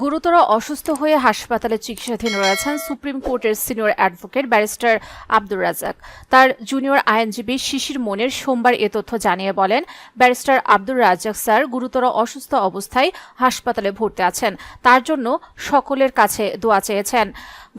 গুরুতর অসুস্থ হয়ে হাসপাতালে চিকিৎসাধীন রয়েছেন সুপ্রিম কোর্টের senior advocate barrister Abdur Razzaq. তার জুনিয়র আইনজীবী শিশির মনির সোমবার এ তথ্য জানিয়ে বলেন, ব্যারিস্টার আব্দুর রাজ্জাক স্যার গুরুতর অসুস্থ অবস্থায় হাসপাতালে ভর্তি আছেন। তার জন্য সকলের কাছে দোয়া চেয়েছেন।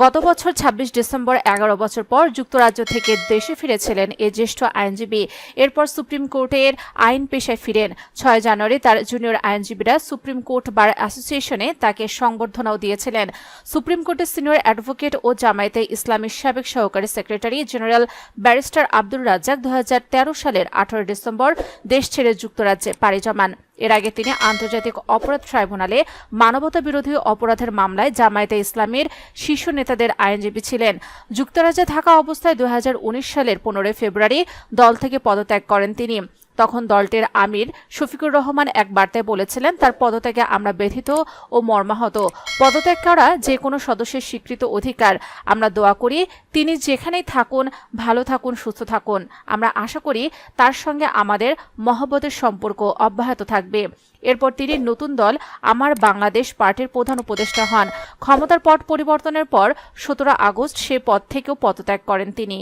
গত বছর ২৬ ডিসেম্বর ১১ বছর পর যুক্তরাজ্য থেকে দেশে ফিরেছিলেন এ জ্যেষ্ঠ আইনজীবী। এরপর সুপ্রিম কোর্টের আইন পেশায় ফিরেন। ৬ জানুয়ারি তার জুনিয়র আইনজীবীরা সুপ্রিম কোর্ট বার অ্যাসোসিয়েশনে তাকে সংবর্ধনাও দিয়েছিলেন। সুপ্রিম কোর্টের সিনিয়র অ্যাডভোকেট ও জামায়াতে ইসলামীর সাবেক সহকারী secretary general barrister Abdur Razzaq ২০১৩ সালের ১৮ ডিসেম্বর দেশ ছেড়ে যুক্তরাজ্যে পাড়ি জমান। এর আগে তিনি আন্তর্জাতিক অপরাধ ট্রাইব্যুনালে মানবতা বিরোধী অপরাধের মামলায় জামায়াতে ইসলামীর শীর্ষ নেতাদের আইনজীবী ছিলেন। যুক্তরাজ্যে থাকা অবস্থায় ২০১৯ সালের ১৫ ফেব্রুয়ারি দল থেকে পদত্যাগ করেন তিনি। তখন দলটির আমির শফিকুর রহমান এক বার্তায় বলেছিলেন, তার পদত্যাগে আমরা ব্যথিত ও মর্মাহত। পদত্যাগ করা যে কোনো সদস্যের স্বীকৃত অধিকার। আমরা দোয়া করি তিনি যেখানেই থাকুন ভালো থাকুন, সুস্থ থাকুন। আমরা আশা করি তার সঙ্গে আমাদের মহব্বতের সম্পর্ক অব্যাহত থাকবে। এরপর তিনি নতুন দল আমার বাংলাদেশ পার্টির প্রধান উপদেষ্টা হন। ক্ষমতার পট পরিবর্তনের পর ১৭ আগস্ট সে পদ থেকেও পদত্যাগ করেন তিনি।